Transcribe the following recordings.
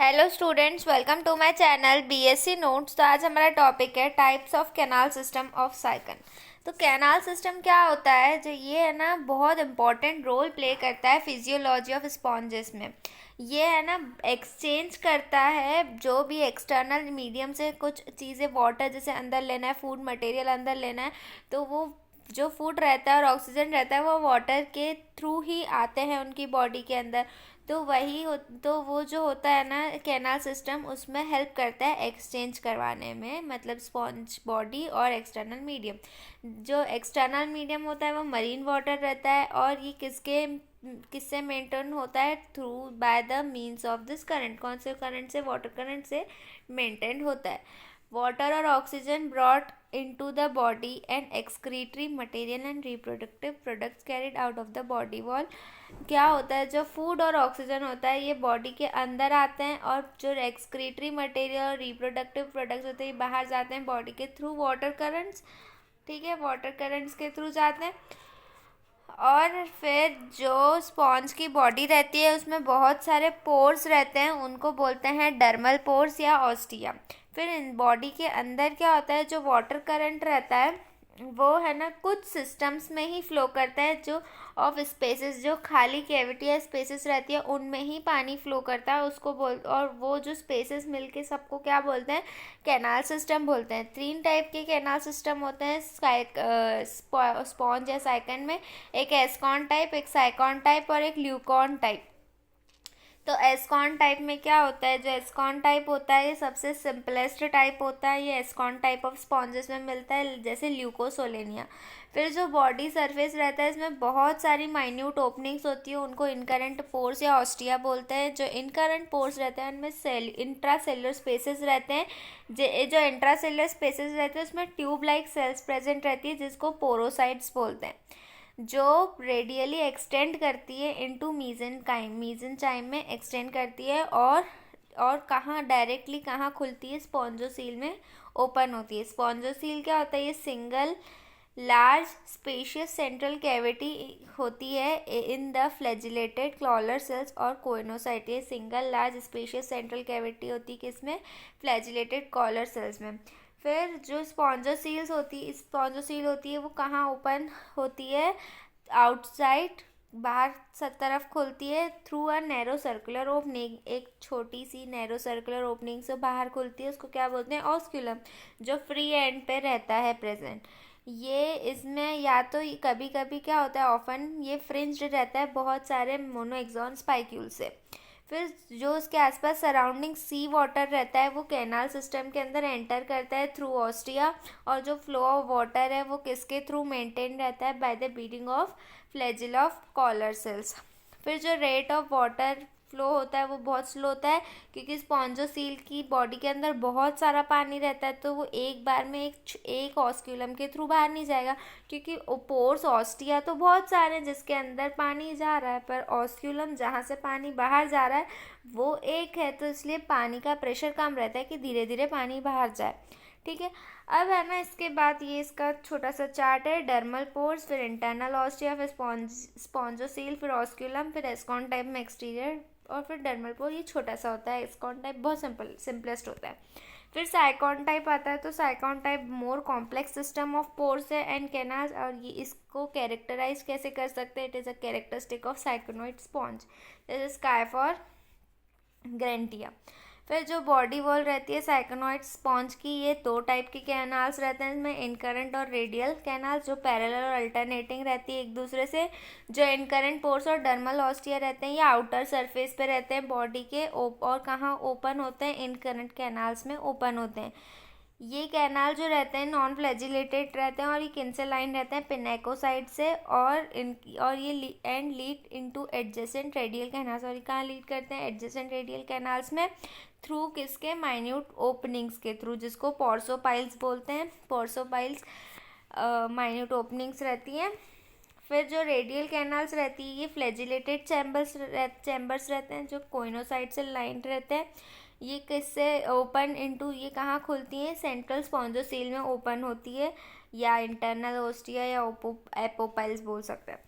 Hello students, welcome to my channel BSc notes. तो आज हमारा टॉपिक है types of canal system of sycon. तो कैनाल सिस्टम क्या होता है, जो ये है ना बहुत इंपॉर्टेंट रोल प्ले करता है फिजियोलॉजी ऑफ स्पॉन्जेस में। ये है ना एक्सचेंज करता है जो भी एक्सटर्नल मीडियम से कुछ चीज़ें, वाटर जैसे अंदर लेना है, फूड मटेरियल अंदर लेना है, तो वो जो फूड रहता है और ऑक्सीजन रहता है वो वाटर के थ्रू ही आते हैं उनकी बॉडी के अंदर। तो वो जो होता है ना कैनाल सिस्टम, उसमें हेल्प करता है एक्सचेंज करवाने में, मतलब स्पॉन्ज बॉडी और एक्सटर्नल मीडियम। जो एक्सटर्नल मीडियम होता है वो मरीन वाटर रहता है, और ये किससे मेंटेन होता है, through by the means of this current. कौन से करंट से? वाटर करंट से मेंटेन होता है। वाटर और oxygen brought into the body and excretory material and reproductive products carried out of the body wall। क्या होता है, जो फूड और ऑक्सीजन होता है ये बॉडी के अंदर आते हैं, और जो एक्सक्रीटरी मटेरियल और रिप्रोडक्टिव प्रोडक्ट्स होते हैं ये बाहर जाते हैं बॉडी के थ्रू वाटर करंट्स। ठीक है, वाटर करंट्स के थ्रू जाते हैं। और फिर जो स्पॉन्ज की बॉडी रहती है उसमें बहुत सारे पोर्स रहते हैं, उनको बोलते हैं डर्मल पोर्स या ऑस्टिया। फिर इन बॉडी के अंदर क्या होता है, जो वाटर करंट रहता है वो है ना कुछ सिस्टम्स में ही फ्लो करता है, जो ऑफ स्पेसेस, जो खाली कैविटी या स्पेसेस रहती है उनमें ही पानी फ्लो करता है, उसको बोल। और वो जो स्पेसेस मिलके सबको क्या बोलते हैं, कैनाल सिस्टम बोलते हैं। 3 टाइप के कैनाल सिस्टम होते हैं स्पॉन्ज या साइकन में। एक एस्कॉन टाइप, एक साइकॉन टाइप और एक ल्यूकॉन टाइप। तो एस्कॉन टाइप में क्या होता है, जो एस्कॉन टाइप होता है ये सबसे सिंपलेस्ट टाइप होता है। ये एस्कॉन टाइप ऑफ स्पॉन्जेस में मिलता है, जैसे ल्यूकोसोलेनिया। फिर जो बॉडी सरफेस रहता है इसमें बहुत सारी माइन्यूट ओपनिंग्स होती है, उनको इनकरेंट पोर्स या ऑस्टिया बोलते हैं। जो इनकरेंट पोर्स रहते हैं उनमें इंट्रासेलुलर स्पेसेस रहते हैं। जो इंट्रासेलुलर स्पेसेस रहते हैं उसमें ट्यूब लाइक सेल्स प्रेजेंट रहती है, जिसको पोरोसाइट्स बोलते हैं, जो रेडियली एक्सटेंड करती है इनटू मीजेनकाइम में एक्सटेंड करती है। और कहाँ डायरेक्टली कहाँ खुलती है, स्पॉन्जोसील में ओपन होती है। स्पॉन्जोसील क्या होता है, ये single large spacious central cavity होती है in the flagellated collar cells और कोइनोसाइट। ये single large spacious central cavity होती है किसमें, फ्लैजिलेटेड कॉलर सेल्स में। फिर जो स्पॉन्जोसील होती है वो कहाँ ओपन होती है, आउटसाइड, बाहर सब तरफ खुलती है, through a narrow circular opening. एक छोटी सी नैरो सर्कुलर ओपनिंग से बाहर खुलती है, उसको क्या बोलते हैं, ऑस्क्यूलम, जो फ्री एंड पे रहता है प्रेजेंट। ये इसमें या तो कभी कभी क्या होता है, ऑफन ये फ्रिंज्ड रहता है बहुत सारे मोनोएक्सॉन स्पाइक्यूल से। फिर जो उसके आसपास सराउंडिंग सी वाटर रहता है वो कैनाल सिस्टम के अंदर एंटर करता है थ्रू ऑस्टिया। और जो फ्लो ऑफ वाटर है वो किसके थ्रू मेंटेन रहता है, by the beating of flagella of collar cells. फिर जो रेट ऑफ वाटर फ्लो होता है वो बहुत स्लो होता है, क्योंकि स्पॉन्जोसील की बॉडी के अंदर बहुत सारा पानी रहता है, तो वो एक बार में एक ऑस्क्यूलम के थ्रू बाहर नहीं जाएगा, क्योंकि पोर्स ऑस्टिया तो बहुत सारे हैं जिसके अंदर पानी जा रहा है, पर ऑस्क्यूलम जहाँ से पानी बाहर जा रहा है वो एक है, तो इसलिए पानी का प्रेशर कम रहता है कि धीरे धीरे पानी बाहर जाए। ठीक है, अब है ना इसके बाद ये इसका छोटा सा चार्ट है, डर्मल पोर्स, फिर इंटरनल ऑस्टिया, फिर स्पॉन्जोसील, फिर ऑस्क्यूलम, फिर एस्कॉन टाइप में एक्सटीरियर, और फिर डर्मल पोर। ये छोटा सा होता है, एस्कॉन टाइप बहुत सिंपलेस्ट होता है। फिर साइकॉन टाइप आता है, तो sycon type more complex system of pores है एंड कैनाल्स, और ये इसको कैरेक्टराइज कैसे कर सकते हैं, it is a characteristic of syconoid sponge, जैसे स्काइफॉर ग्रेंटिया। फिर जो बॉडी वॉल रहती है साइकोनॉइड स्पॉन्ज की, ये 2 टाइप के कैनाल्स रहते हैं इसमें, इनकरेंट और रेडियल कैनाल, जो पैरेलल और अल्टरनेटिंग रहती है एक दूसरे से। जो इनकरेंट पोर्स और डर्मल ऑस्टिया रहते हैं ये आउटर सरफेस पे रहते हैं बॉडी के, और कहाँ ओपन होते हैं, इनकरेंट कैनाल्स में ओपन होते हैं। ये कैनाल जो रहते हैं नॉन फ्लैजिलेटेड रहते हैं, और ये किन से लाइन रहते हैं, पिनेकोसाइड से, और ये lead into adjacent radial canals. और ये कहाँ लीड करते हैं, एडजेसेंट रेडियल कैनाल्स में, थ्रू किसके, माइन्यूट ओपनिंग्स के थ्रू, जिसको पोर्सोपाइल्स बोलते हैं। पोर्सोपाइल्स माइन्यूट ओपनिंग्स रहती हैं। फिर जो रेडियल कैनाल्स रहती है ये फ्लैजिलेटेड चैम्बर्स रहते हैं, जो कोइनोसाइड से लाइन रहते हैं। ये किससे ओपन इनटू, ये कहाँ खुलती हैं, सेंट्रल स्पॉन्जोसील में ओपन होती है, या इंटरनल ओस्टिया या एपोपाइल्स बोल सकते हैं।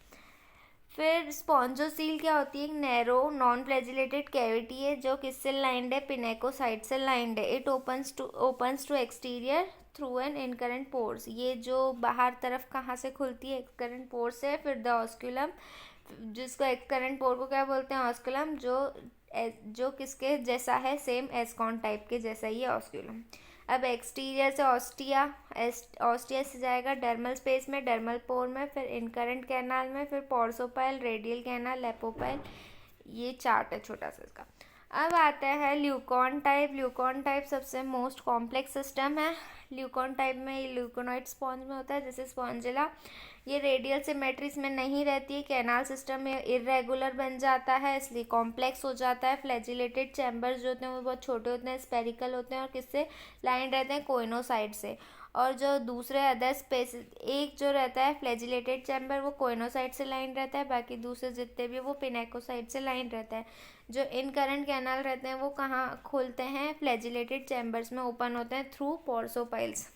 फिर स्पॉन्जोसील क्या होती है, एक नैरो नॉन फ्लैजिलेटेड कैविटी है जो किससे लाइंड है, पिनेकोसाइट से लाइंड है। It opens to exterior through an incurrent pores, ये जो बाहर तरफ कहाँ से खुलती है, एक्सकरेंट पोर से। फिर द ऑस्क्यूलम, जिसको एक्सकरेंट पोर को क्या बोलते हैं, ऑस्क्यूलम, जो किसके जैसा है, सेम एस्कॉन टाइप के जैसा ही है ऑस्क्यूलम। अब एक्सटीरियर से ऑस्टिया से जाएगा डर्मल स्पेस में, डर्मल पोर में, फिर इनकरेंट कैनाल में, फिर पॉर्सोपाइल, रेडियल कैनाल, लेपोपाइल। ये चार्ट है छोटा सा इसका। अब आता है ल्यूकॉन टाइप। ल्यूकॉन टाइप सबसे मोस्ट कॉम्प्लेक्स सिस्टम है। ल्यूकॉन टाइप में ये ल्यूकोनॉइड स्पॉन्ज में होता है, जैसे स्पॉन्जिला। ये रेडियल सिमेट्री में नहीं रहती है, कैनाल सिस्टम में इरेगुलर बन जाता है, इसलिए कॉम्प्लेक्स हो जाता है। फ्लैजिलेटेड चैम्बर्स जो होते हैं वो बहुत छोटे होते हैं, स्पेरिकल होते हैं, और किससे लाइन रहते हैं, कोइनोसाइड से। और जो दूसरे अदर स्पेस, एक जो रहता है फ्लैजिलेटेड चैम्बर वो कोइनोसाइड से लाइन रहता है, बाकी दूसरे जितने भी वो पिनेकोसाइड से लाइन रहता है। जो इनकरेंट कैनाल रहते हैं वो कहाँ खुलते हैं, फ्लैजिलेटेड चैम्बर्स में ओपन होते हैं थ्रू पॉर्सोपाइल्स।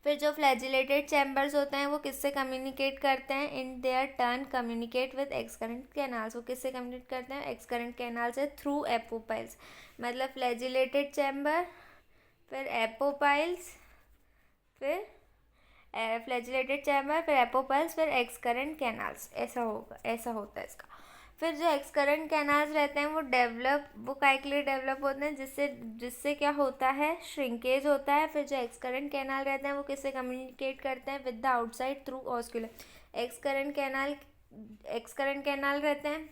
फिर जो फ्लैजिलेटेड चैम्बर्स होते हैं वो किससे कम्युनिकेट करते हैं, in their turn communicate with excurrent canals. वो किससे कम्युनिकेट करते हैं, एक्सकरेंट कैनाल से, थ्रू एपोपाइल्स। मतलब फ्लैजिलेटेड चैम्बर, फिर एपोपाइल्स, फिर फ्लैजिलेटेड चैम्बर, फिर एपोपाइल्स, फिर एक्सकरेंट कैनाल्स। ऐसा होता है इसका। फिर जो एक्सकरेंट कैनाल्स रहते हैं वो काय के लिए डेवलप होते हैं, जिससे क्या होता है, श्रिंकेज होता है। फिर जो एक्सकरेंट कैनाल रहते हैं वो किससे कम्युनिकेट करते हैं, with the outside through osculum. Excurrent canal रहते हैं,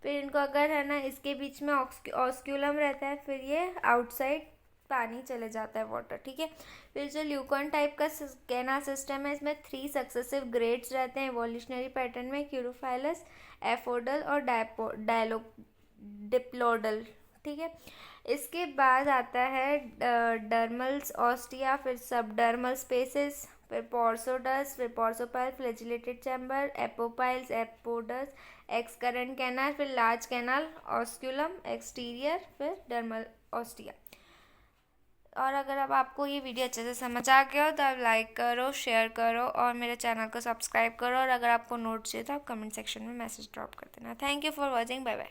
फिर इनको अगर है ना इसके बीच में ऑस्क्यूलम रहता है, फिर ये आउटसाइड पानी चले जाता है, वाटर, ठीक है। फिर जो ल्यूकॉन टाइप का कैनाल सिस्टम है इसमें 3 सक्सेसिव ग्रेड्स रहते हैं इवोल्यूशनरी पैटर्न में, क्यूरोफाइलस, एफोडल और डिप्लोडल, ठीक है। इसके बाद आता है डर्मल्स ऑस्टिया, फिर सबडर्मल स्पेसेस, फिर पॉर्सोडस, फिर prosopyle, flagellated chamber, apopyles, apodus, excurrent canal, फिर लार्ज कैनाल, ऑस्क्यूलम, एक्सटीरियर, फिर डर्मल ऑस्टिया। और अगर अब आपको ये वीडियो अच्छे से समझ आ गया हो तो आप लाइक करो, शेयर करो और मेरे चैनल को सब्सक्राइब करो। और अगर आपको नोट्स चाहिए तो आप कमेंट सेक्शन में मैसेज ड्रॉप कर देना। Thank you for watching, bye bye.